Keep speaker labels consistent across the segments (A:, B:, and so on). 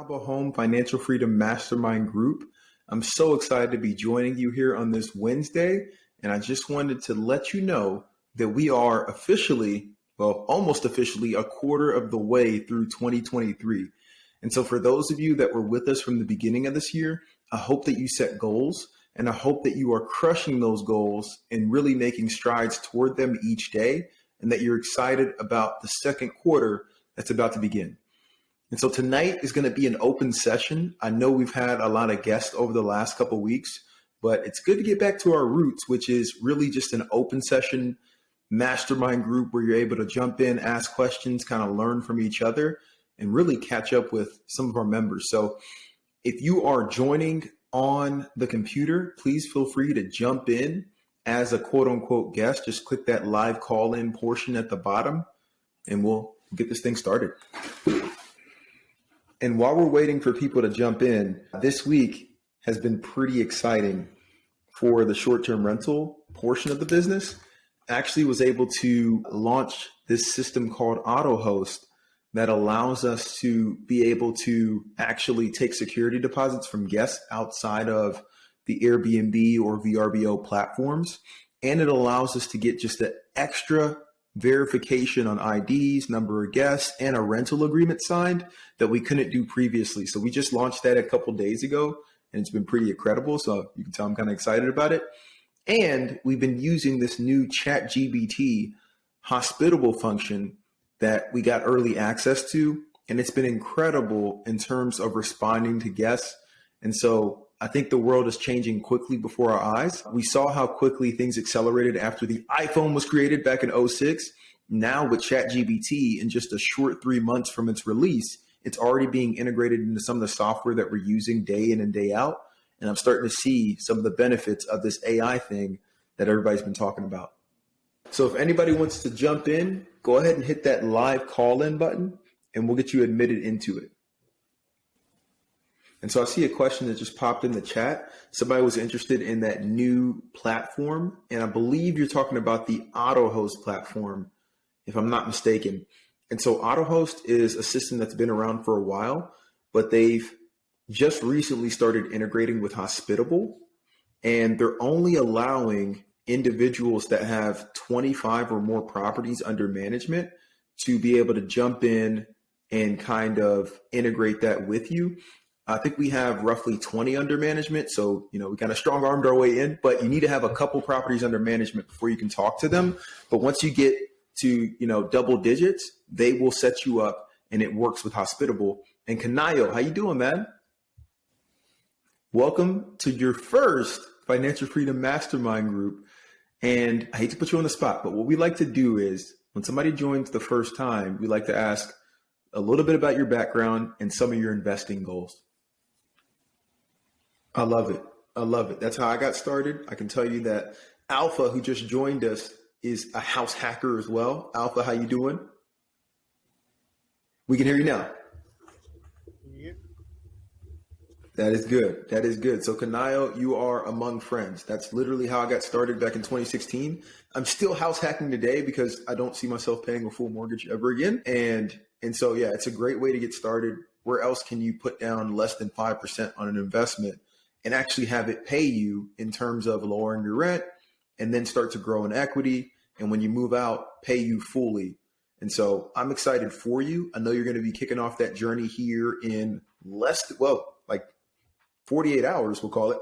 A: Ekabo Home Financial Freedom Mastermind Group. I'm so excited to be joining you here on this Wednesday. And I just wanted to let you know that we are officially, well, almost officially a quarter of the way through 2023. And so for those of you that were with us from the beginning of this year, I hope that you set goals and I hope that you are crushing those goals and really making strides toward them each day and that you're excited about the second quarter that's about to begin. And so tonight is going to be an open session. I know we've had a lot of guests over the last couple of weeks, but it's good to get back to our roots, which is really just an open session mastermind group where you're able to jump in, ask questions, kind of learn from each other, and really catch up with some of our members. So if you are joining on the computer, please feel free to jump in as a quote unquote guest. Just click that live call in portion at the bottom and we'll get this thing started. And while we're waiting for people to jump in, this week has been pretty exciting for the short-term rental portion of the business. I actually was able to launch this system called AutoHost that allows us to be able to actually take security deposits from guests outside of the Airbnb or VRBO platforms. And it allows us to get just the extra verification on IDs, number of guests, and a rental agreement signed that we couldn't do previously. So we just launched that a couple days ago and it's been pretty incredible. So you can tell I'm kind of excited about it. And we've been using this new ChatGPT hospitable function that we got early access to. And it's been incredible in terms of responding to guests. And so I think the world is changing quickly before our eyes. We saw how quickly things accelerated after the iPhone was created back in 2006. Now with ChatGPT, in just a short 3 months from its release, it's already being integrated into some of the software that we're using day in and day out. And I'm starting to see some of the benefits of this AI thing that everybody's been talking about. So if anybody wants to jump in, go ahead and hit that live call-in button and we'll get you admitted into it. And so I see a question that just popped in the chat. Somebody was interested in that new platform. And I believe you're talking about the AutoHost platform, if I'm not mistaken. And so AutoHost is a system that's been around for a while, but they've just recently started integrating with Hospitable. And they're only allowing individuals that have 25 or more properties under management to be able to jump in and kind of integrate that with you. I think we have roughly 20 under management. So, we kind of strong armed our way in, but you need to have a couple properties under management before you can talk to them. But once you get to, double digits, they will set you up and it works with Hospitable. And Kanayo, how you doing, man? Welcome to your first Financial Freedom Mastermind group. And I hate to put you on the spot, but what we like to do is when somebody joins the first time, we like to ask a little bit about your background and some of your investing goals. I love it. I love it. That's how I got started. I can tell you that Alpha, who just joined us, is a house hacker as well. Alpha, how you doing? We can hear you now. That is good. That is good. So Kanayo, you are among friends. That's literally how I got started back in 2016. I'm still house hacking today because I don't see myself paying a full mortgage ever again. And so, yeah, it's a great way to get started. Where else can you put down less than 5% on an investment and actually have it pay you in terms of lowering your rent and then start to grow in equity? And when you move out, pay you fully. And so I'm excited for you. I know you're going to be kicking off that journey here in like 48 hours, we'll call it.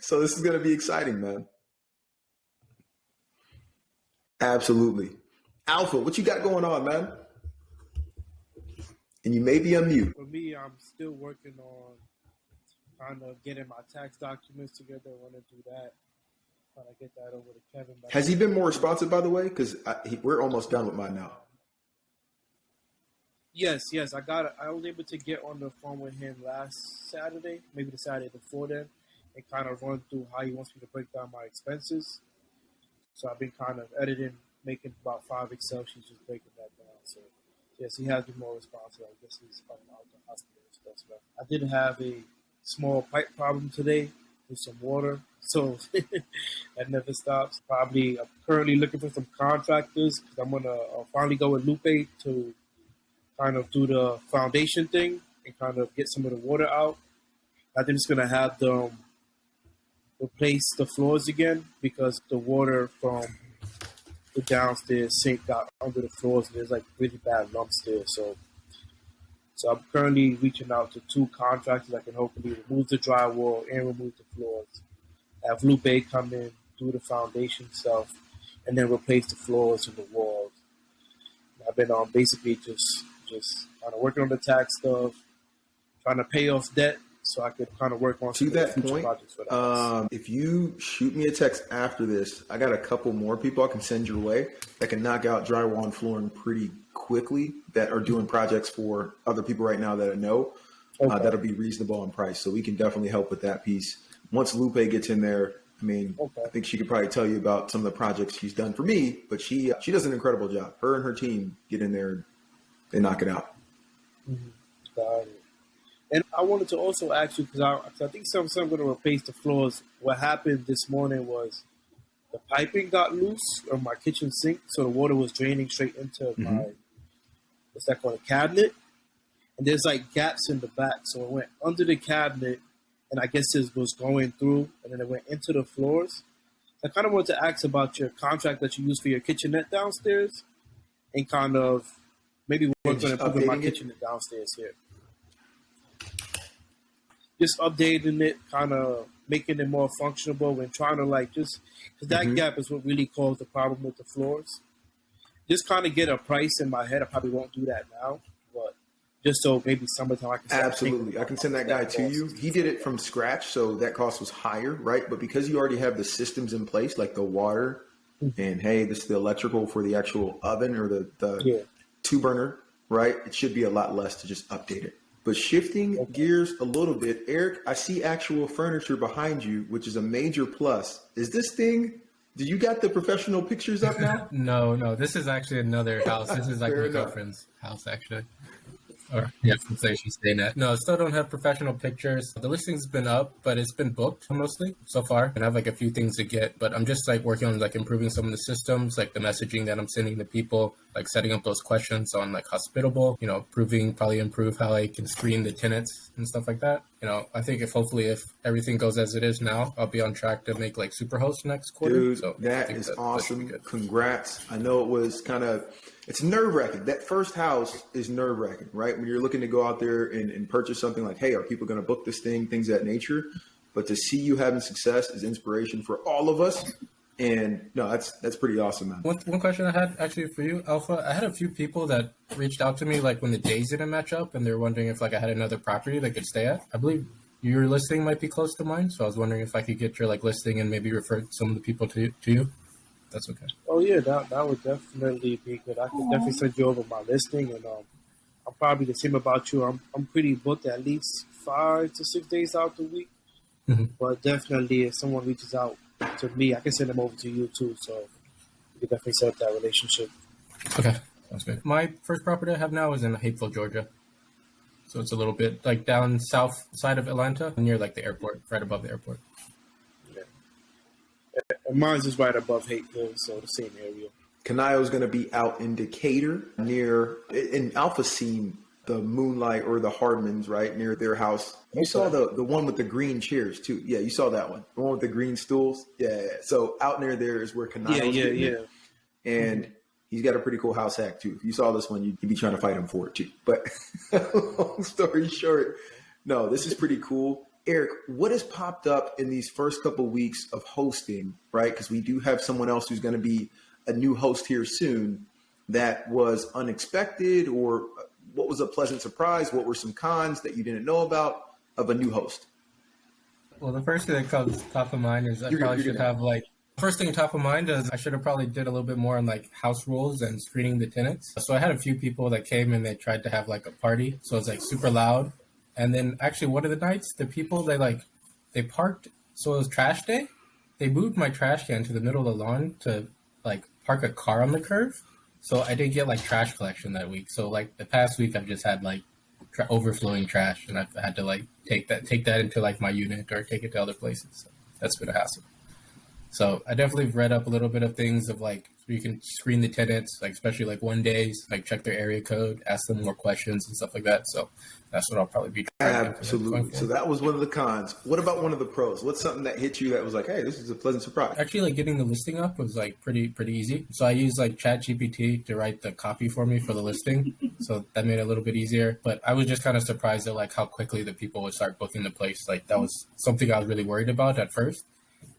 A: So this is going to be exciting, man. Absolutely. Alpha, what you got going on, man? And you may be on mute.
B: For me, I'm still working on kind of getting my tax documents together. I want to do that. Trying to get that over to Kevin.
A: Has he been more responsive, by the way? Because we're almost done with mine now.
B: Yes. I was able to get on the phone with him last Saturday, maybe the Saturday before then, and kind of run through how he wants me to break down my expenses. So I've been kind of editing, making about 5 Excel sheets, just breaking that down. So yes, he has been more responsive. I guess he's finding out the hospital stuff. But I did have a small pipe problem today with some water, so that never stops. I'm currently looking for some contractors because I'm gonna finally go with Lupe to kind of do the foundation thing and kind of get some of the water out. I think it's going to have them replace the floors again because the water from the downstairs sink got under the floors and there's like really bad lumps there. So I'm currently reaching out to 2 contractors that can hopefully remove the drywall and remove the floors. Have Lupe come in, do the foundation stuff, and then replace the floors and the walls. I've been basically just kind of working on the tax stuff, trying to pay off debt so I could kind of work on some
A: that
B: future
A: point,
B: projects for the house.
A: if you shoot me a text after this, I got a couple more people I can send your way that can knock out drywall and flooring pretty quickly that are doing projects for other people right now that I know.
B: Okay.
A: That'll be reasonable in price. So we can definitely help with that piece. Once Lupe gets in there, I mean,
B: Okay.
A: I think she could probably tell you about some of the projects she's done for me, but she does an incredible job. Her and her team get in there, they knock it out.
B: Got it. And I wanted to also ask you, because I think I'm going to replace the floors. What happened this morning was the piping got loose on my kitchen sink, so the water was draining straight into my, what's that called, a cabinet. And there's like gaps in the back, so it went under the cabinet, and I guess it was going through, and then it went into the floors. So I kind of wanted to ask about your contract that you use for your kitchenette downstairs, and kind of maybe work on improving my kitchenette downstairs here. Just updating it, kind of making it more functional, and trying to like just because that gap is what really caused the problem with the floors. Just kind of get a price in my head. I probably won't do that now, but just so maybe summertime I can start
A: Absolutely. I can send that guy to you. He did it from scratch, so that cost was higher, right? But because you already have the systems in place, like the water and hey, this is the electrical for the actual oven or the 2-burner, right? It should be a lot less to just update it. But shifting gears a little bit, Eric, I see actual furniture behind you, which is a major plus. Is this thing, do you got the professional pictures up now?
C: No. This is actually another house. This is like my girlfriend's house, actually. Or yeah, from the place she's staying at. No, still don't have professional pictures. The listing's been up, but it's been booked mostly so far. And I have like a few things to get, but I'm just like working on like improving some of the systems, like the messaging that I'm sending to people, like setting up those questions on like hospitable, probably improve how I can screen the tenants and stuff like that. I think if everything goes as it is now, I'll be on track to make like Superhost next quarter.
A: Dude,
C: so
A: that is awesome. Congrats. I know it was it's nerve-wracking. That first house is nerve-wracking, right? When you're looking to go out there and purchase something like, hey, are people going to book this thing, things of that nature? But to see you having success is inspiration for all of us. And no, that's pretty awesome, man.
C: One question I had actually for you, Alpha, I had a few people that reached out to me like when the days didn't match up and they were wondering if like I had another property they could stay at. I believe your listing might be close to mine. So I was wondering if I could get your like listing and maybe refer some of the people to you. That's okay.
B: Oh yeah, that would definitely be good. I could definitely send you over my listing, and I'm probably the same about you. I'm pretty booked at least 5 to 6 days out the week. But definitely, if someone reaches out to me, I can send them over to you too. So you can definitely set up that relationship.
C: Okay, sounds good. My first property I have now is in Hapeville, Georgia. So it's a little bit like down south side of Atlanta, near like the airport, right above the airport.
B: And mine's is right above Hateville, so the same area.
A: Kanayo's going to be out in Decatur in Alpha seen the Moonlight or the Hardmans, right, near their house. You saw the one with the green chairs, too. Yeah, you saw that one. The one with the green stools. Yeah. So out near there is where Kanayo's
B: Yeah.
A: And he's got a pretty cool house hack, too. If you saw this one, you'd be trying to fight him for it, too. But long story short, no, this is pretty cool. Eric, what has popped up in these first couple of weeks of hosting, right? Because we do have someone else who's going to be a new host here soon that was unexpected, or what was a pleasant surprise? What were some cons that you didn't know about of a new host?
C: Well, the first thing that comes top of mind is I probably should have like, first thing top of mind is I should have probably did a little bit more on like house rules and screening the tenants. So I had a few people that came and they tried to have like a party. So it's like super loud. And then actually one of the nights, the people, they parked, so it was trash day. They moved my trash can to the middle of the lawn to like park a car on the curve. So I didn't get like trash collection that week. So like the past week I've just had like overflowing trash, and I've had to like take that into like my unit or take it to other places. So that's been a hassle. So I definitely read up a little bit of things of like You can screen the tenants, like especially like 1 days, like check their area code, ask them more questions and stuff like that. So that's what I'll probably be trying to
A: Absolutely. So that was one of the cons. What about one of the pros? What's something that hit you that was like, hey, this is a pleasant surprise?
C: Actually, like getting the listing up was like pretty easy. So I used like ChatGPT to write the copy for me for the listing. So that made it a little bit easier. But I was just kind of surprised at like how quickly the people would start booking the place. Like that was something I was really worried about at first.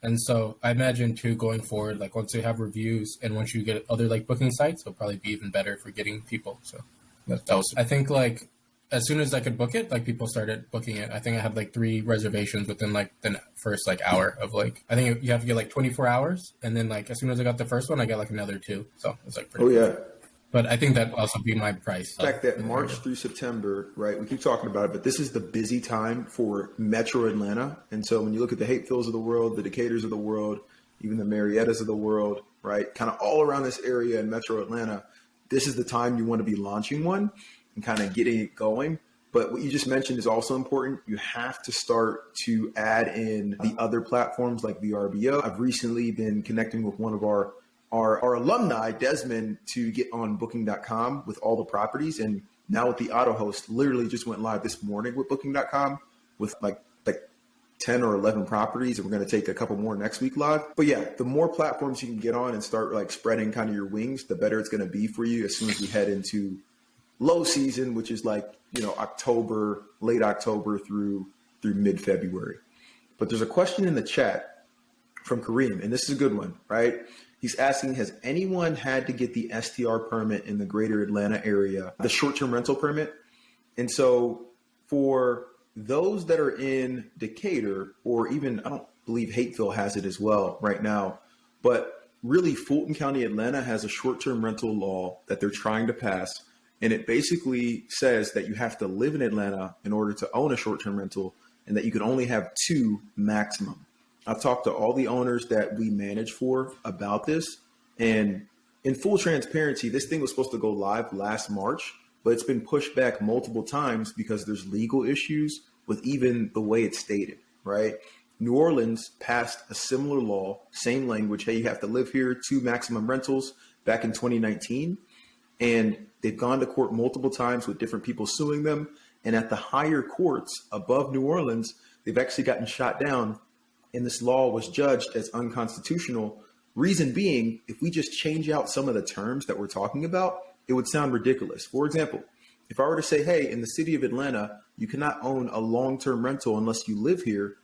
C: And so I imagine too going forward, like once you have reviews and once you get other like booking sites, it'll probably be even better for getting people. So that was, I think like as soon as I could book it, like people started booking it. I think I had like 3 reservations within like the first like hour of like, I think you have to get like 24 hours. And then like, as soon as I got the first one, I got like another 2. So it's like pretty
A: cool.
C: But I think that also be my price.
A: The fact that March through September, right? We keep talking about it, but this is the busy time for Metro Atlanta. And so when you look at the Hatefields of the world, the Decatur's of the world, even the Mariettas of the world, right? Kind of all around this area in Metro Atlanta, this is the time you want to be launching one and kind of getting it going. But what you just mentioned is also important. You have to start to add in the other platforms like VRBO. I've recently been connecting with one of our alumni, Desmond, to get on booking.com with all the properties. And now with the auto host, literally just went live this morning with booking.com with like 10 or 11 properties. And we're going to take a couple more next week live. But yeah, the more platforms you can get on and start like spreading kind of your wings, the better it's going to be for you as soon as we head into low season, which is like, October, late October through mid-February. But there's a question in the chat from Kareem, and this is a good one, right? He's asking, has anyone had to get the STR permit in the greater Atlanta area, the short-term rental permit? And so for those that are in Decatur, or even, I don't believe Hateville has it as well right now, but really Fulton County, Atlanta has a short-term rental law that they're trying to pass. And it basically says that you have to live in Atlanta in order to own a short-term rental and that you can only have 2 maximum. I've talked to all the owners that we manage for about this. And in full transparency, this thing was supposed to go live last March, but it's been pushed back multiple times because there's legal issues with even the way it's stated, right? New Orleans passed a similar law, same language. Hey, you have to live here, 2 maximum rentals back in 2019. And they've gone to court multiple times with different people suing them. And at the higher courts above New Orleans, they've actually gotten shot down. And this law was judged as unconstitutional. Reason being, if we just change out some of the terms that we're talking about, it would sound ridiculous. For example, if I were to say, hey, in the city of Atlanta, you cannot own a long-term rental unless you live here.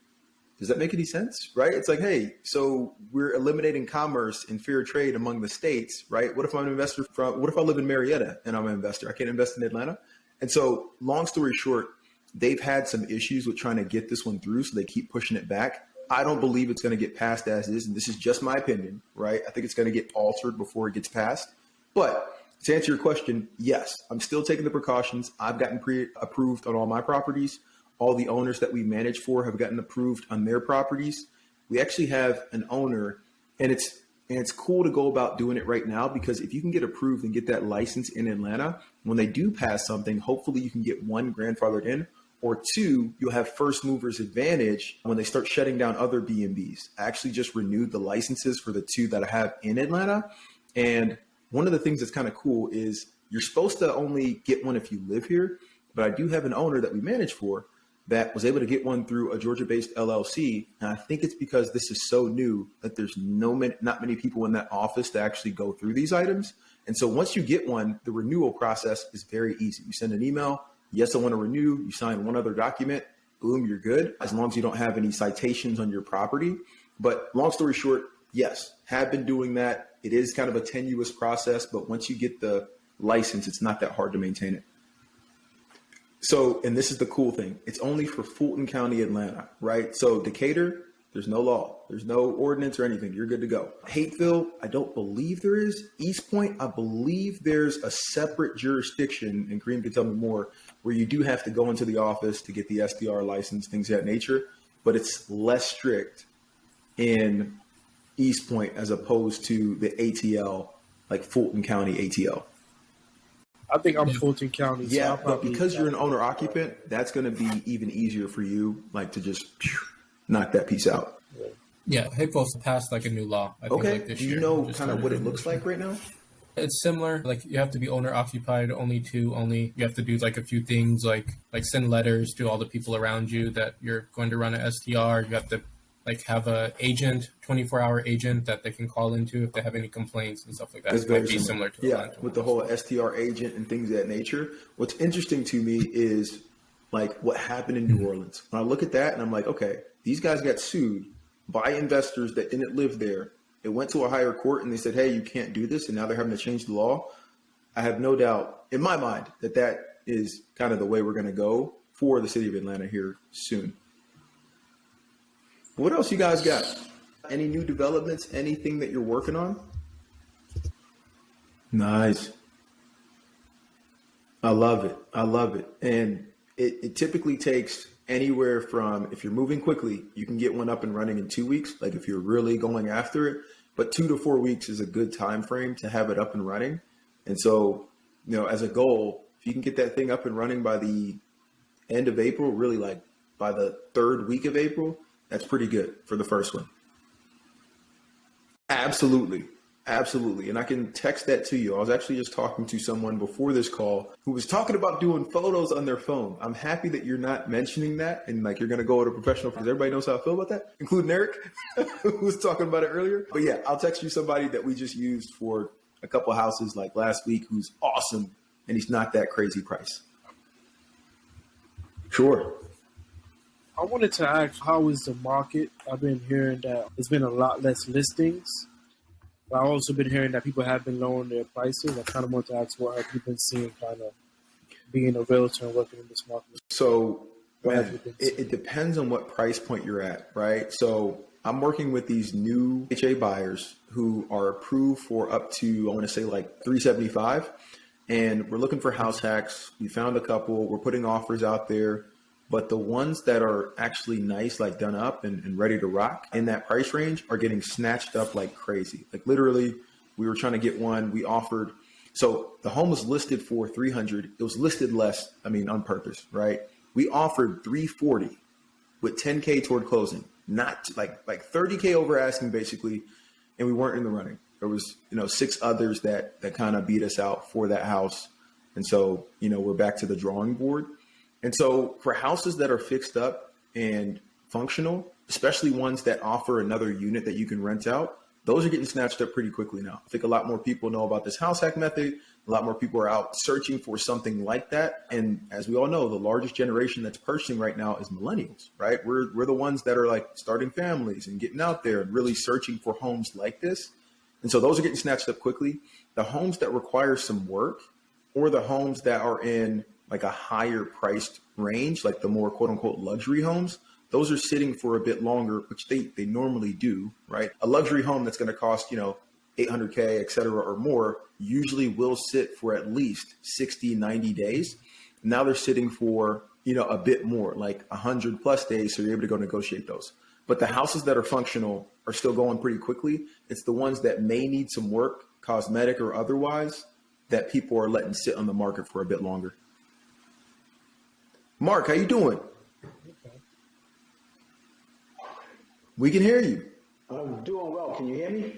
A: Does that make any sense, right? It's like, hey, so we're eliminating commerce and fair trade among the states, right? What if I'm an investor what if I live in Marietta and I'm an investor? I can't invest in Atlanta. And so long story short, they've had some issues with trying to get this one through, so they keep pushing it back. I don't believe it's going to get passed as is, and this is just my opinion, right? I think it's going to get altered before it gets passed. But to answer your question, yes, I'm still taking the precautions. I've gotten pre-approved on all my properties. All the owners that we manage for have gotten approved on their properties. We actually have an owner, and it's cool to go about doing it right now, because if you can get approved and get that license in Atlanta, when they do pass something, hopefully you can get 1, grandfathered in, or 2, you'll have first movers advantage when they start shutting down other B&Bs. I actually just renewed the licenses for the 2 that I have in Atlanta. And one of the things that's kind of cool is you're supposed to only get one if you live here, but I do have an owner that we manage for that was able to get one through a Georgia-based LLC. And I think it's because this is so new that there's not many people in that office to actually go through these items. And so once you get one, the renewal process is very easy. You send an email, yes, I want to renew. You sign one other document, boom, you're good, as long as you don't have any citations on your property. But long story short, yes, have been doing that. It is kind of a tenuous process, but once you get the license, it's not that hard to maintain it. So, and this is the cool thing, it's only for Fulton County, Atlanta, right? So Decatur, there's no law, there's no ordinance or anything. You're good to go. Hateville, I don't believe there is. East Point, I believe there's a separate jurisdiction, and Kareem can tell me more, where you do have to go into the office to get the SDR license, things of that nature, but it's less strict in East Point as opposed to the ATL, like Fulton County ATL.
B: I think I'm Fulton County.
A: Yeah, but because you're an owner occupant, that's going to be even easier for you, like to just knock that piece out.
B: Yeah.
C: Yeah, HIPPO's passed like a new law, I think,
A: Okay.
C: like this
A: Do you
C: year.
A: know
C: Just
A: kind of
C: started
A: what it
C: doing
A: looks
C: this
A: like
C: year.
A: right now?
C: It's similar. Like you have to be owner occupied, only you have to do like a few things like send letters to all the people around you that you're going to run an STR. You have to like have a agent, 24-hour agent that they can call into if they have any complaints and stuff like that.
A: It's
C: It
A: very
C: might be
A: similar.
C: similar to a
A: Yeah,
C: rental
A: with the
C: as
A: whole
C: well.
A: STR agent and things of that nature. What's interesting to me is like what happened in New Orleans. When I look at that and I'm like, okay, these guys got sued by investors that didn't live there. It went to a higher court and they said, hey, you can't do this. And now they're having to change the law. I have no doubt in my mind that that is kind of the way we're going to go for the city of Atlanta here soon. What else you guys got? Any new developments? Anything that you're working on? Nice. I love it. I love it. And it typically takes anywhere from, if you're moving quickly, you can get one up and running in 2 weeks, like if you're really going after it. But 2 to 4 weeks is a good time frame to have it up and running. And so, as a goal, if you can get that thing up and running by the end of April, really like by the third week of April, that's pretty good for the first one. Absolutely. Absolutely. And I can text that to you. I was actually just talking to someone before this call who was talking about doing photos on their phone. I'm happy that you're not mentioning that and like you're going to go with a professional because everybody knows how I feel about that, including Eric, who was talking about it earlier. But yeah, I'll text you somebody that we just used for a couple houses like last week who's awesome and he's not that crazy price. Sure.
B: I wanted to ask, how is the market? I've been hearing that there's been a lot less listings. But I've also been hearing that people have been lowering their prices. I kind of want to ask, what have you been seeing kind of being a realtor and working in this market?
A: So
B: What have you been seeing?
A: it depends on what price point you're at, right? So I'm working with these new HA buyers who are approved for up to, I want to say like 375. And we're looking for house hacks. We found a couple. We're putting offers out there. But the ones that are actually nice, like done up and ready to rock in that price range are getting snatched up like crazy. Like literally, we were trying to get one. We offered. So the home was listed for 300. It was listed less, on purpose, right? We offered 340 with 10K toward closing, not like 30K over asking basically. And we weren't in the running. There was, 6 others that kind of beat us out for that house. And so, we're back to the drawing board. And so for houses that are fixed up and functional, especially ones that offer another unit that you can rent out, those are getting snatched up pretty quickly now. I think a lot more people know about this house hack method. A lot more people are out searching for something like that. And as we all know, the largest generation that's purchasing right now is millennials, right? We're the ones that are like starting families and getting out there and really searching for homes like this. And so those are getting snatched up quickly. The homes that require some work or the homes that are in like a higher priced range, like the more quote unquote luxury homes, those are sitting for a bit longer, which they normally do, right? A luxury home that's going to cost, 800K, et cetera, or more, usually will sit for at least 60, 90 days. Now they're sitting for, a bit more, like 100 plus days. So you're able to go negotiate those. But the houses that are functional are still going pretty quickly. It's the ones that may need some work, cosmetic or otherwise, that people are letting sit on the market for a bit longer. Mark, how you doing?
B: Okay.
A: We can hear you.
D: I'm doing well. Can you hear me?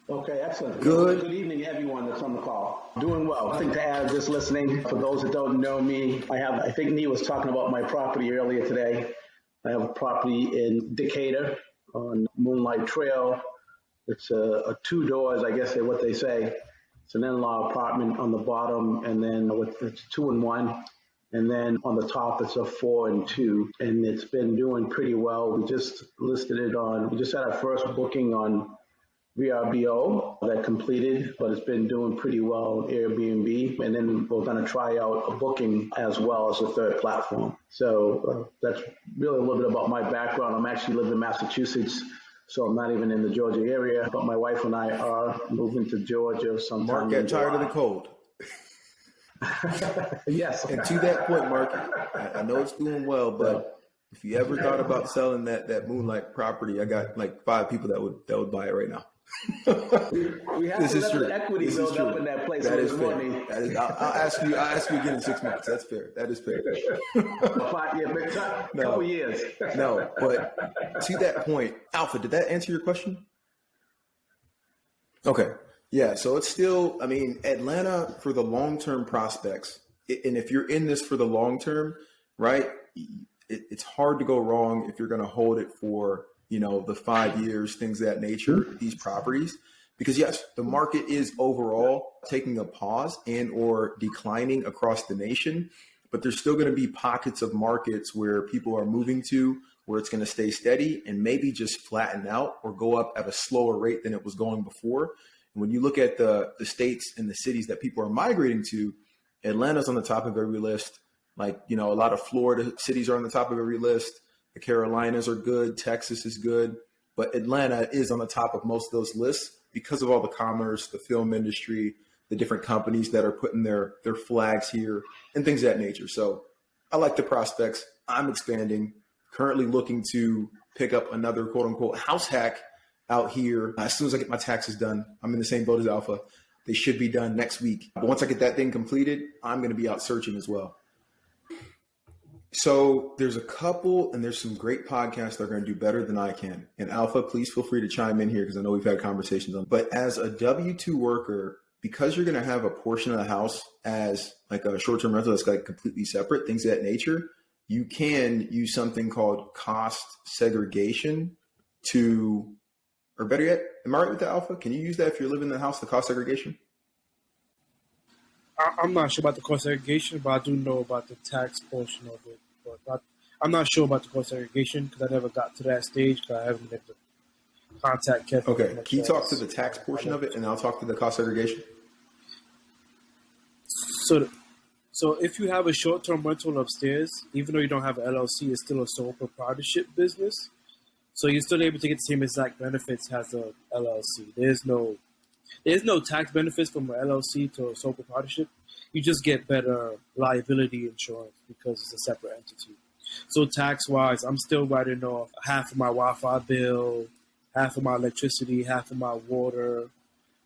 D: Okay, excellent.
A: Good.
D: Good evening, everyone that's on the call. Doing well. I think to add, just listening, for those that don't know me, I think Nee was talking about my property earlier today. I have a property in Decatur on Moonlight Trail. It's a 2 doors, I guess what they say. It's an in-law apartment on the bottom, and then it's 2 and 1. And then on the top, it's a 4 and 2, and it's been doing pretty well. We just listed it we just had our first booking on VRBO that completed, but it's been doing pretty well on Airbnb. And then we're going to try out a booking as well as a third platform. So that's really a little bit about my background. I'm actually living in Massachusetts, so I'm not even in the Georgia area, but my wife and I are moving to Georgia sometime.
A: Mark got tired of the cold.
D: Yes.
A: And to that point, Mark, I know it's doing well, but if you ever thought about selling that Moonlight property, I got like 5 people that would buy it right now.
D: We have
A: This
D: to
A: is
D: let
A: true.
D: the equity
A: This is
D: build
A: true.
D: up in that place
A: That
D: with
A: is
D: the
A: fair.
D: money.
A: That is, I'll ask you again in 6 months. That's fair. That is fair.
D: 5 years, couple years.
A: No, but to that point, Alpha, did that answer your question? Okay. Yeah. So it's still, I mean, Atlanta for the long-term prospects. And if you're in this for the long term, right, it's hard to go wrong if you're going to hold it for, the 5 years, things of that nature, these properties. Because yes, the market is overall taking a pause and or declining across the nation, but there's still going to be pockets of markets where people are moving to, where it's going to stay steady and maybe just flatten out or go up at a slower rate than it was going before. And when you look at the states and the cities that people are migrating to, Atlanta's on the top of every list. Like, a lot of Florida cities are on the top of every list. The Carolinas are good. Texas is good. But Atlanta is on the top of most of those lists because of all the commerce, the film industry, the different companies that are putting their flags here and things of that nature. So I like the prospects. I'm expanding, currently looking to pick up another quote unquote house hack out here. As soon as I get my taxes done, I'm in the same boat as Alpha. They should be done next week. But once I get that thing completed, I'm going to be out searching as well. So there's a couple, and there's some great podcasts that are going to do better than I can. And Alpha, please feel free to chime in here because I know we've had conversations on. But as a W-2 worker, because you're going to have a portion of the house as like a short-term rental that's like completely separate, things of that nature, you can use something called cost segregation to, or better yet, am I right with the Alpha? Can you use that if you're living in the house, the cost segregation?
B: I'm not sure about the cost segregation, but I do know about the tax portion of it. But I'm not sure about the cost segregation because I never got to that stage because I haven't been able to contact Kevin.
A: Okay, can you talk to the tax portion of it, and I'll talk to the cost segregation?
B: So if you have a short-term rental upstairs, even though you don't have an LLC, it's still a sole proprietorship business. So you're still able to get the same exact benefits as a LLC. There's no tax benefits from an LLC to a sole proprietorship. You just get better liability insurance because it's a separate entity. So tax-wise, I'm still writing off half of my Wi-Fi bill, half of my electricity, half of my water.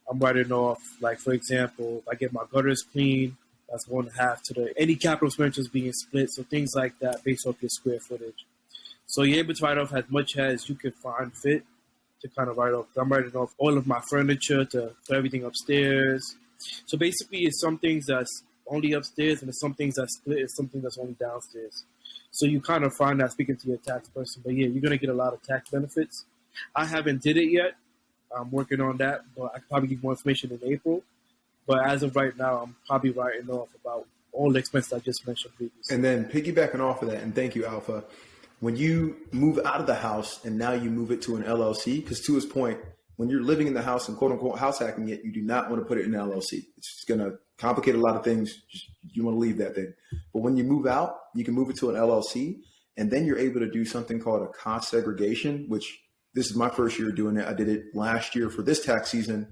B: I'm writing off, like, for example, if I get my gutters clean, that's going half to any capital expenditures being split. So things like that based off your square footage. So you're able to write off as much as you can find fit to kind of write off. I'm writing off all of my furniture for everything upstairs. So basically, it's some things that's only upstairs, and it's some things that's split, it's something that's only downstairs. So you kind of find that speaking to your tax person. But yeah, you're going to get a lot of tax benefits. I haven't did it yet. I'm working on that, but I can probably give more information in April. But as of right now, I'm probably writing off about all the expenses I just mentioned previously.
A: And then piggybacking off of that, and thank you, Alpha, when you move out of the house and now you move it to an LLC, because to his point, when you're living in the house and quote unquote house hacking it, you do not want to put it in an LLC. It's going to complicate a lot of things. You want to leave that thing. But when you move out, you can move it to an LLC, and then you're able to do something called a cost segregation, which this is my first year doing it. I did it last year for this tax season,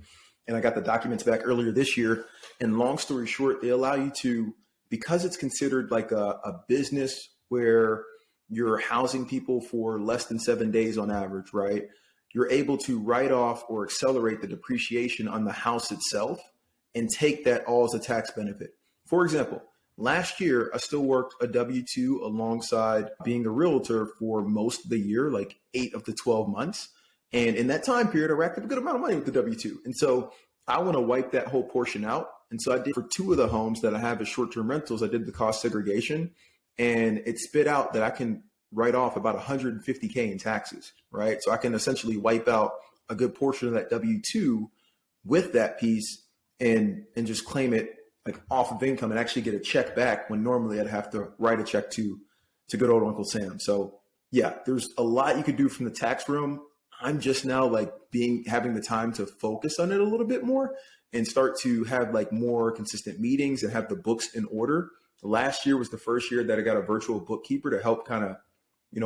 A: and I got the documents back earlier this year. And long story short, they allow you to, because it's considered like a business where you're housing people for less than 7 days on average, right? You're able to write off or accelerate the depreciation on the house itself and take that all as a tax benefit. For example, last year, I still worked a W-2 alongside being a realtor for most of the year, like 8 of the 12 months. And in that time period, I racked up a good amount of money with the W-2. And so I want to wipe that whole portion out. And so I did for 2 of the homes that I have as short-term rentals, I did the cost segregation, and it spit out that I can write off about $150K in taxes, right? So I can essentially wipe out a good portion of that W-2 with that piece and just claim it like off of income and actually get a check back when normally I'd have to write a check to good old Uncle Sam. So yeah, there's a lot you could do from the tax room. I'm just now like having the time to focus on it a little bit more and start to have like more consistent meetings and have the books in order. Last year was the first year that I got a virtual bookkeeper to help kind of,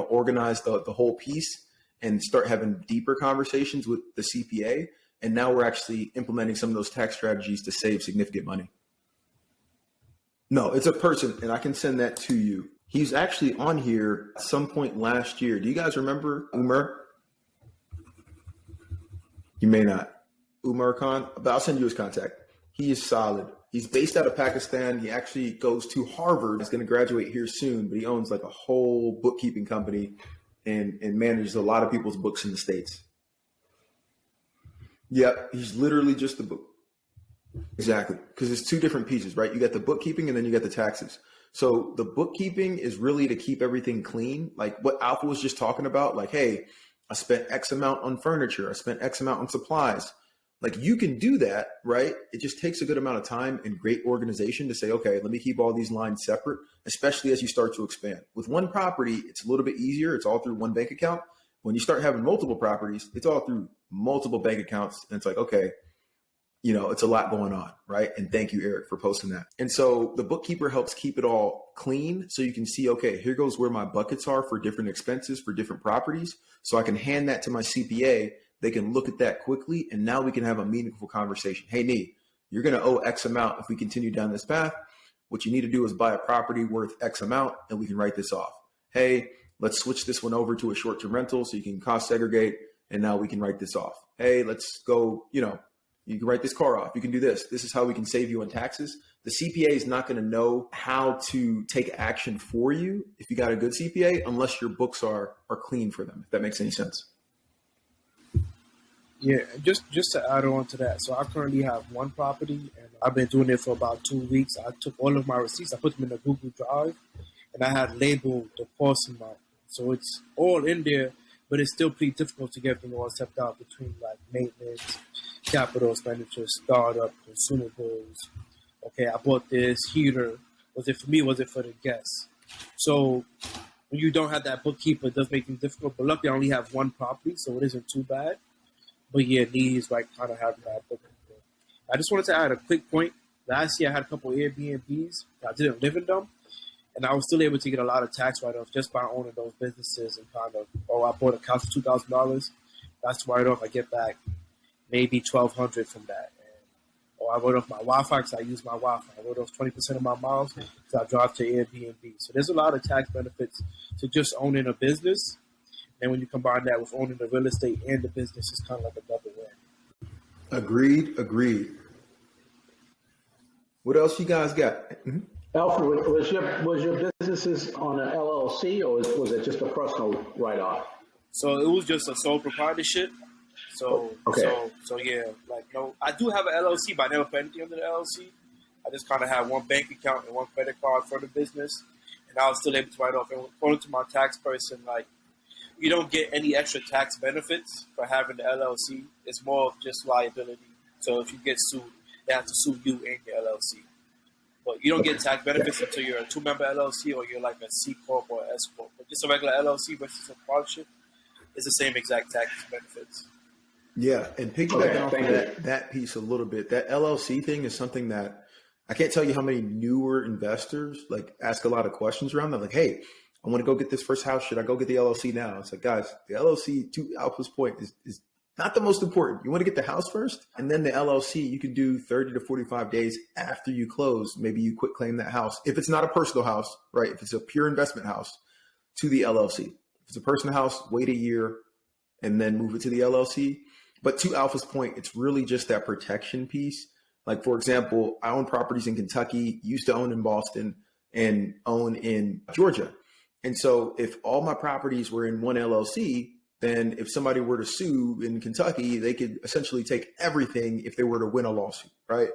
A: organize the whole piece and start having deeper conversations with the CPA. And now we're actually implementing some of those tax strategies to save significant money. No, it's a person, and I can send that to you. He's actually on here at some point last year. Do you guys remember Umar? You may not. Umar Khan, but I'll send you his contact. He is solid. He's based out of Pakistan. He actually goes to Harvard. He's going to graduate here soon, but he owns like a whole bookkeeping company and manages a lot of people's books in the States. Yep, he's literally just the book. Exactly, because it's two different pieces, right? You got the bookkeeping and then you got the taxes. So the bookkeeping is really to keep everything clean. Like what Alpha was just talking about, like, hey, I spent X amount on furniture. I spent X amount on supplies. Like you can do that, right? It just takes a good amount of time and great organization to say, okay, let me keep all these lines separate, especially as you start to expand. With one property, it's a little bit easier. It's all through one bank account. When you start having multiple properties, it's all through multiple bank accounts. And it's like, okay, it's a lot going on, right? And thank you, Eric, for posting that. And so the bookkeeper helps keep it all clean so you can see, okay, here goes where my buckets are for different expenses for different properties. So I can hand that to my CPA. They can look at that quickly, and now we can have a meaningful conversation. Hey, Nee, you're going to owe X amount if we continue down this path. What you need to do is buy a property worth X amount, and we can write this off. Hey, let's switch this one over to a short-term rental so you can cost segregate, and now we can write this off. Hey, let's go, you can write this car off. You can do this. This is how we can save you on taxes. The CPA is not going to know how to take action for you if you got a good CPA unless your books are clean for them, if that makes any sense.
B: Yeah, just to add on to that. So I currently have one property, and I've been doing it for about 2 weeks. I took all of my receipts, I put them in a Google Drive, and I had labeled the cost amount. So it's all in there, but it's still pretty difficult to get everything all stepped out between like maintenance, capital expenditures, startup, consumables. Okay, I bought this heater. Was it for me? Was it for the guests? So when you don't have that bookkeeper, it does make things difficult. But luckily, I only have one property, so it isn't too bad. But yeah, needs like kind of having that bookkeeper. I just wanted to add a quick point. Last year, I had a couple of Airbnbs. I didn't live in them, and I was still able to get a lot of tax write-offs just by owning those businesses and kind of, I bought a couch for $2,000. That's write-off. I get back maybe $1,200 from that. I wrote off my Wi-Fi because I use my Wi-Fi. I wrote off 20% of my miles because I drive to Airbnb. So there's a lot of tax benefits to just owning a business. And when you combine that with owning the real estate and the business, it's kind of like a double win.
A: Agreed. What else you guys got? Mm-hmm.
D: Alfred, was your businesses on an LLC or was it just a personal write-off?
B: So it was just a sole proprietorship. So yeah, like no, I do have an LLC, but I never put anything under the LLC. I just kind of have one bank account and one credit card for the business, and I was still able to write off. And according to my tax person, like you don't get any extra tax benefits for having the LLC. It's more of just liability. So if you get sued, they have to sue you and your LLC. But you don't get tax benefits until you're a 2-member LLC or you're like a C corp or S corp. But just a regular LLC versus a partnership is the same exact tax benefits.
A: Yeah, and piggybacking off of that piece a little bit, that LLC thing is something that I can't tell you how many newer investors like ask a lot of questions around. They're like, hey, I want to go get this first house. Should I go get the LLC now? It's like, guys, the LLC, to Alpha's point, is not the most important. You want to get the house first, and then the LLC, you can do 30 to 45 days after you close. Maybe you quit claim that house. If it's not a personal house, right? If it's a pure investment house, to the LLC. If it's a personal house, wait a year and then move it to the LLC. But to Alpha's point, it's really just that protection piece. Like, for example, I own properties in Kentucky, used to own in Boston, and own in Georgia. And so if all my properties were in one LLC, then if somebody were to sue in Kentucky, they could essentially take everything if they were to win a lawsuit, right?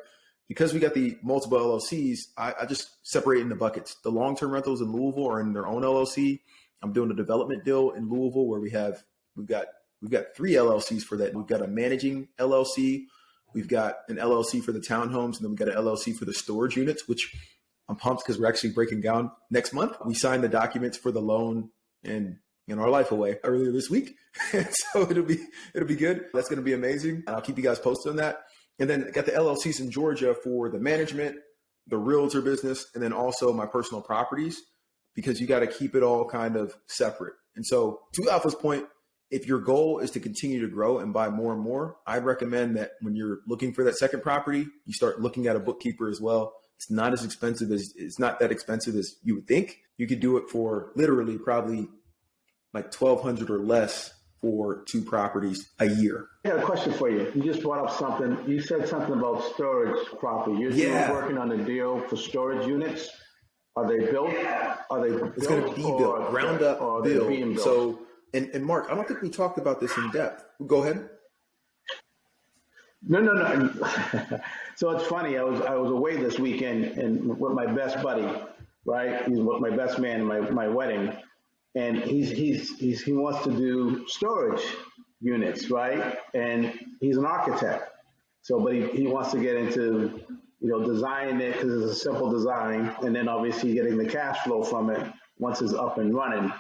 A: Because we got the multiple LLCs, I just separate in the buckets. The long-term rentals in Louisville are in their own LLC. I'm doing a development deal in Louisville where we've got 3 LLCs for that. We've got a managing LLC. We've got an LLC for the townhomes, and then we've got an LLC for the storage units, which I'm pumped because we're actually breaking down next month. We signed the documents for the loan and our life away earlier this week. So it'll be good. That's going to be amazing. And I'll keep you guys posted on that. And then I got the LLCs in Georgia for the management, the realtor business, and then also my personal properties, because you got to keep it all kind of separate. And so to Alpha's point, if your goal is to continue to grow and buy more and more, I recommend that when you're looking for that second property, you start looking at a bookkeeper as well. It's not that expensive as you would think. You could do it for literally probably like $1,200 or less for 2 properties a year.
D: I got a question for you. You just brought up something. You said something about storage property. You're working on a deal for storage units. Are they built?
A: It's going to be built, ground up, built. So, and Mark, I don't think we talked about this in depth. Go ahead.
D: No. So it's funny. I was away this weekend and with my best buddy, right? He's my best man in my wedding, and he wants to do storage units, right? And he's an architect, but he wants to get into designing it because it's a simple design, and then obviously getting the cash flow from it once it's up and running.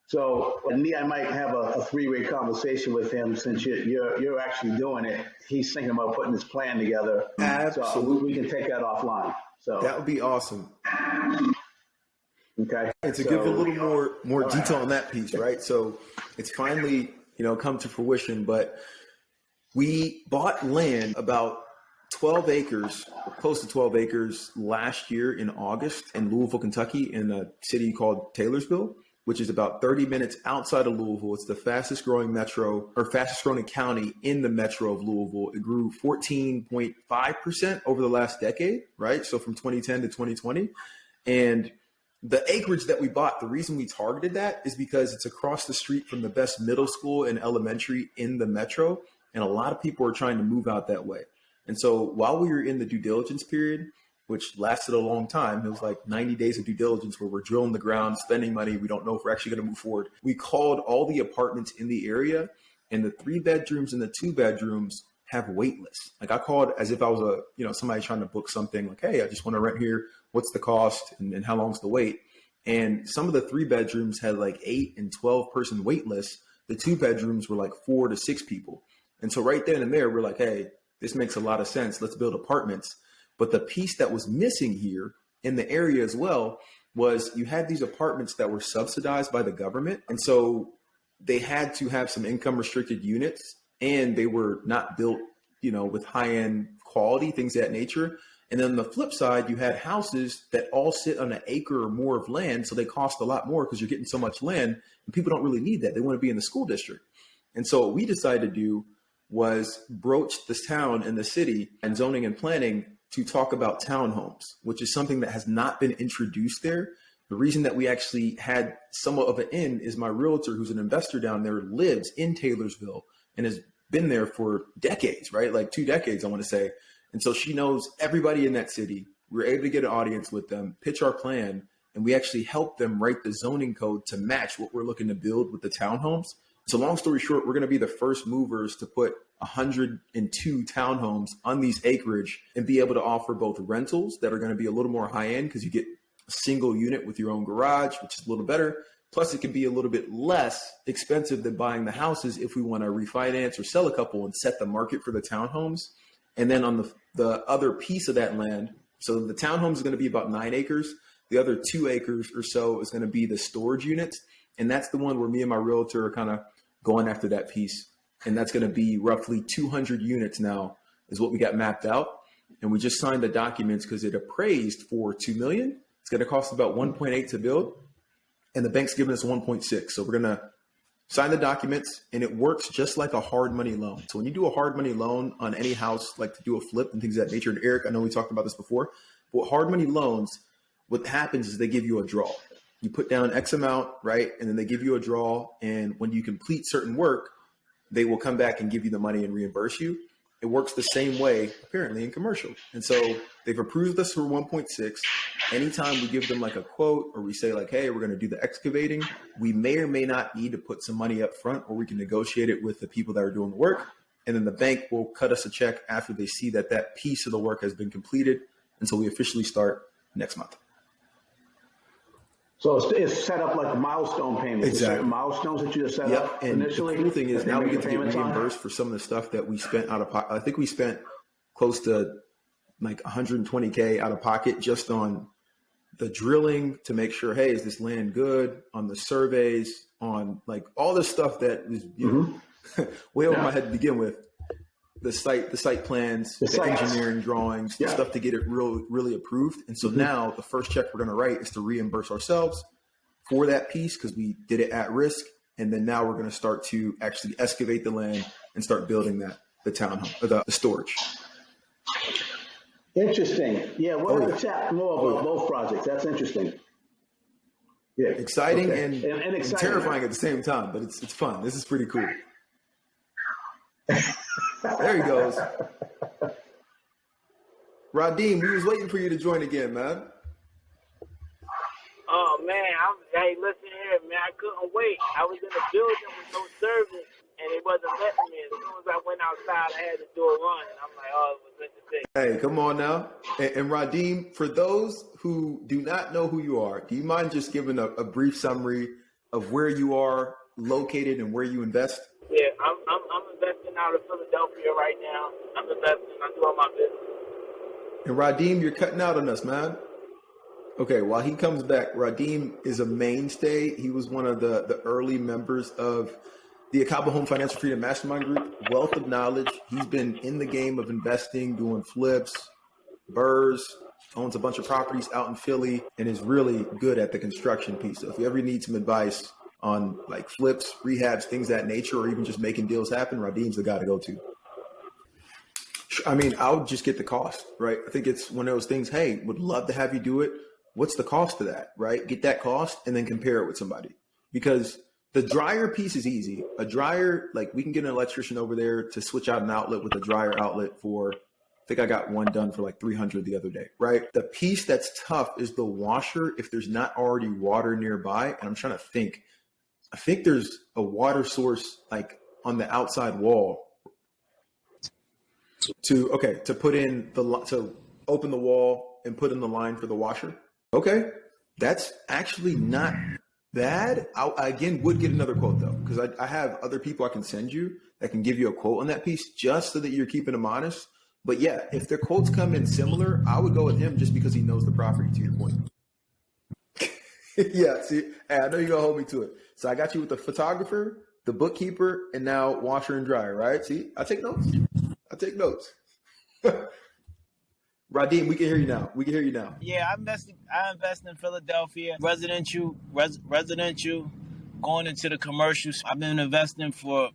D: So, I might have a 3-way conversation with him since you're actually doing it. He's thinking about putting his plan together.
A: Absolutely.
D: So we can take that offline. So
A: that would be awesome.
D: Okay.
A: And to give a little more detail on that piece, right? So it's finally, come to fruition, but we bought land about 12 acres, close to 12 acres last year in August in Louisville, Kentucky, in a city called Taylorsville, which is about 30 minutes outside of Louisville. It's the fastest growing county in the metro of Louisville. It grew 14.5% over the last decade, right? So from 2010 to 2020. And the acreage that we bought, the reason we targeted that is because it's across the street from the best middle school and elementary in the metro. And a lot of people are trying to move out that way. And so while we were in the due diligence period, which lasted a long time, it was like 90 days of due diligence where we're drilling the ground, spending money. We don't know if we're actually going to move forward. We called all the apartments in the area, and the 3 bedrooms and the 2 bedrooms have wait lists. Like I called as if I was somebody trying to book something like, hey, I just want to rent here. What's the cost and how long's the wait? And some of the 3 bedrooms had like 8 and 12 person wait lists. The 2 bedrooms were like 4 to 6 people. And so right then and there, we're like, hey, this makes a lot of sense. Let's build apartments. But the piece that was missing here in the area as well was you had these apartments that were subsidized by the government. And so they had to have some income restricted units, and they were not built, with high end quality, things of that nature. And then on the flip side, you had houses that all sit on an acre or more of land. So they cost a lot more because you're getting so much land, and people don't really need that. They want to be in the school district. And so what we decided to do was broach this town and the city and zoning and planning to talk about townhomes, which is something that has not been introduced there. The reason that we actually had somewhat of an in is my realtor, who's an investor down there, lives in Taylorsville and has been there for decades, right? Like 2 decades, I want to say. And so she knows everybody in that city. We were able to get an audience with them, pitch our plan, and we actually helped them write the zoning code to match what we're looking to build with the townhomes. So long story short, we're going to be the first movers to put 102 townhomes on these acreage and be able to offer both rentals that are going to be a little more high end because you get a single unit with your own garage, which is a little better. Plus, it can be a little bit less expensive than buying the houses if we want to refinance or sell a couple and set the market for the townhomes. And then on the other piece of that land, so the townhomes is going to be about 9 acres. The other 2 acres or so is going to be the storage units. And that's the one where me and my realtor are kind of going after that piece. And that's going to be roughly 200 units now is what we got mapped out. And we just signed the documents because it appraised for $2 million. It's going to cost about 1.8 to build. And the bank's giving us 1.6. So we're going to sign the documents, and it works just like a hard money loan. So when you do a hard money loan on any house, like to do a flip and things of that nature, and Eric, I know we talked about this before, but hard money loans, what happens is they give you a draw. You put down X amount, right? And then they give you a draw. And when you complete certain work, they will come back and give you the money and reimburse you. It works the same way, apparently, in commercial. And so they've approved us for 1.6. Anytime we give them like a quote or we say like, hey, we're going to do the excavating, we may or may not need to put some money up front, or we can negotiate it with the people that are doing the work. And then the bank will cut us a check after they see that that piece of the work has been completed. And so we officially start next month.
D: So it's set up like a milestone payment.
A: Exactly.
D: Milestones that you just set up
A: and
D: initially.
A: The cool thing is now we get to get reimbursed for some of the stuff that we spent out of pocket. I think we spent close to like $120K out of pocket just on the drilling to make sure, hey, is this land good? On the surveys, on like all the stuff that is way over my head to begin with. The site plans, the engineering drawings, the stuff to get it really approved. And so now the first check we're going to write is to reimburse ourselves for that piece because we did it at risk. And then now we're going to start to actually excavate the land and start building the townhome, or the storage.
D: Interesting. Yeah, we're going to chat more about both projects. That's interesting. Yeah.
A: Exciting
D: Okay.
A: and
D: exciting.
A: terrifying at the same time, but it's fun. This is pretty cool. There he goes. Radim, we was waiting for you to join again, man.
E: Oh man, hey, listen here, man. I couldn't wait. I was in a building with no service, and it wasn't letting me. As soon as I went outside, I had the door run, and I'm like, oh, it was meant to be.
A: Hey, come on now. And Radim, for those who do not know who you are, do you mind just giving a brief summary of where you are located and where you invest?
E: Yeah, I'm investing out of Philadelphia right now. I'm investing. I'm doing my business.
A: And Radim, you're cutting out on us, man. Okay, while he comes back, Radim is a mainstay. He was one of the early members of the Ekabo Home Financial Freedom Mastermind Group. Wealth of knowledge. He's been in the game of investing, doing flips, burrs, owns a bunch of properties out in Philly, and is really good at the construction piece. So if you ever need some advice on like flips, rehabs, things of that nature, or even just making deals happen, Radim's the guy to go to. I mean, I would just get the cost, right? I think it's one of those things, hey, would love to have you do it. What's the cost of that, right? Get that cost and then compare it with somebody. Because the dryer piece is easy. A dryer, like we can get an electrician over there to switch out an outlet with a dryer outlet for, I think I got one done for like $300 the other day, right? The piece that's tough is the washer if there's not already water nearby. And I'm trying to think. I think there's a water source like on the outside wall to put in to open the wall and put in the line for the washer. Okay, that's actually not bad. I again would get another quote though, because I have other people I can send you that can give you a quote on that piece just so that you're keeping them honest. But yeah, if their quotes come in similar, I would go with him just because he knows the property, to your point. Yeah, see, I know you're going to hold me to it. So I got you with the photographer, the bookkeeper, and now washer and dryer, right? See, I take notes. Radim, we can hear you now.
E: Yeah, I invest in Philadelphia, residential, going into the commercials. I've been investing for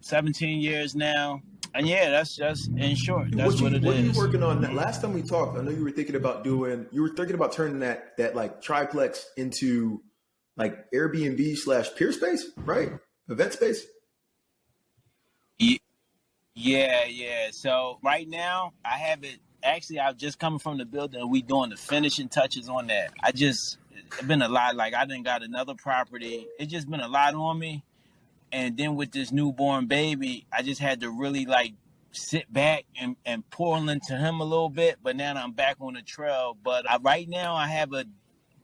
E: 17 years now. And yeah, that's just in short. That's what it is.
A: What are you working on? Last time we talked, I know you were thinking about turning that like triplex into like Airbnb / peer space, right? Event space.
E: Yeah. So right now I have it. Actually, I've just coming from the building and we doing the finishing touches on that. It's been a lot. Like I done got another property. It's just been a lot on me. And then with this newborn baby, I just had to really like sit back and pour into him a little bit. But now I'm back on the trail. But right now I have a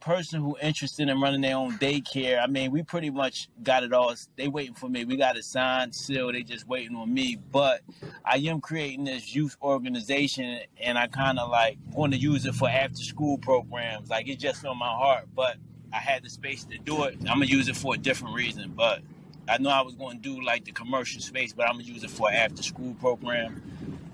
E: person who interested in running their own daycare. I mean, we pretty much got it all. They waiting for me. We got it signed, sealed. They just waiting on me. But I am creating this youth organization, and I kind of like want to use it for after school programs. Like it's just on my heart, but I had the space to do it. I'm gonna use it for a different reason, but I know I was going to do like the commercial space, but I'm gonna use it for an after school program.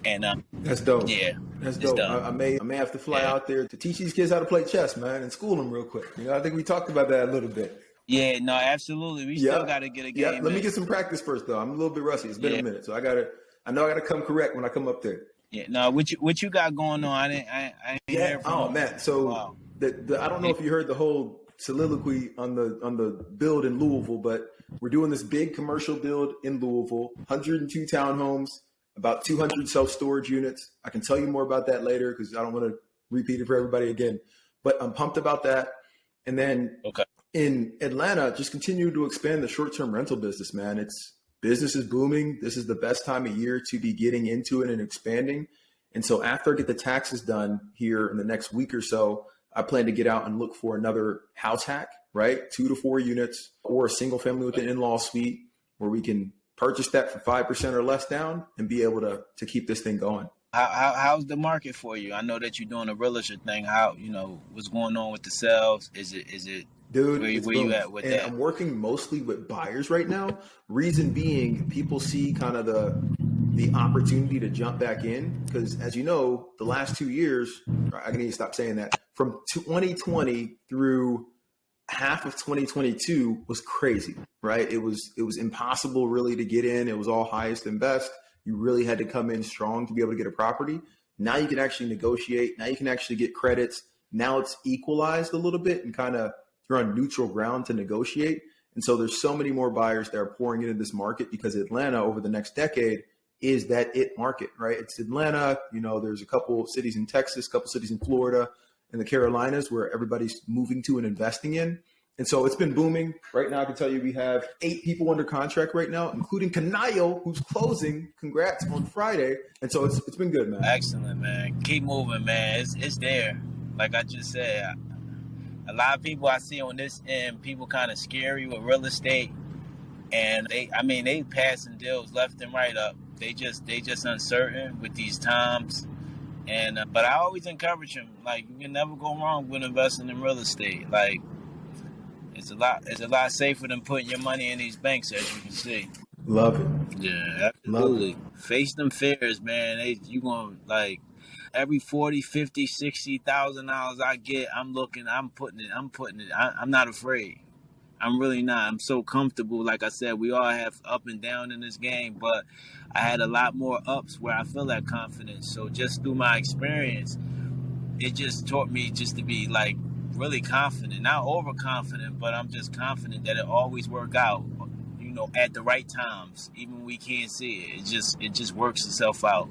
E: And
A: that's dope.
E: Yeah,
A: that's dope. I may have to fly out there to teach these kids how to play chess, man, and school them real quick. You know, I think we talked about that a little bit.
E: Yeah, no, absolutely. We still got to get a game.
A: Yeah, let me get some practice first, though. I'm a little bit rusty. It's been a minute, so I know I gotta come correct when I come up there.
E: Yeah, no, what you got going on? I ain't hear from you.
A: Man, so wow. I don't know if you heard the whole soliloquy on the build in Louisville, but we're doing this big commercial build in Louisville, 102 townhomes, about 200 self-storage units. I can tell you more about that later because I don't want to repeat it for everybody again, but I'm pumped about that. And then in Atlanta, just continue to expand the short-term rental business, man. Business is booming. This is the best time of year to be getting into it and expanding. And so after I get the taxes done here in the next week or so, I plan to get out and look for another house hack, right? 2 to 4 units or a single family with an in-law suite where we can purchase that for 5% or less down and be able to keep this thing going.
E: How's the market for you? I know that you're doing a realtor thing. How, what's going on with the sales? Is it
A: dude,
E: where you at with that?
A: I'm working mostly with buyers right now. Reason being, people see kind of the opportunity to jump back in because, as you know, the last 2 years, I need to stop saying that, from 2020 through half of 2022 was crazy, right? It was impossible really to get in. It was all highest and best. You really had to come in strong to be able to get a property. Now you can actually negotiate. Now you can actually get credits. Now it's equalized a little bit and kind of you're on neutral ground to negotiate. And so there's so many more buyers that are pouring into this market because Atlanta over the next decade is that it market, right? It's Atlanta. You know, there's a couple cities in Texas, a couple cities in Florida and the Carolinas where everybody's moving to and investing in. And so it's been booming. Right now, I can tell you we have 8 people under contract right now, including Kanayo, who's closing. Congrats on Friday. And so it's been good, man.
E: Excellent, man. Keep moving, man. It's there. Like I just said, a lot of people I see on this end, people kind of scary with real estate. And they passing deals left and right up. They just uncertain with these times. And but I always encourage them, like, you can never go wrong with investing in real estate. Like, it's a lot safer than putting your money in these banks, as you can see.
A: Love it.
E: Yeah, absolutely.
A: Love it.
E: Face them fears, man. You gonna, like, every $40,000, $50,000, $60,000 I get, I'm putting it. I'm not afraid. I'm really not. I'm so comfortable. Like I said, we all have up and down in this game, but I had a lot more ups where I feel that confidence. So just through my experience, it just taught me just to be, like, really confident, not overconfident, but I'm just confident that it always work out, you know, at the right times, even when we can't see it. It just works itself out.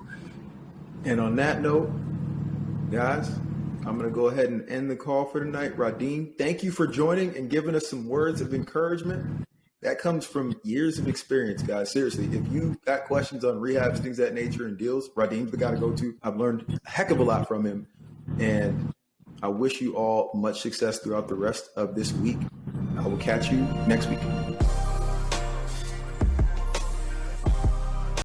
A: And on that note, guys, I'm going to go ahead and end the call for tonight. Radim, thank you for joining and giving us some words of encouragement. That comes from years of experience, guys. Seriously, if you got questions on rehabs, things of that nature, and deals, Radim's the guy to go to. I've learned a heck of a lot from him. And I wish you all much success throughout the rest of this week. I will catch you next week.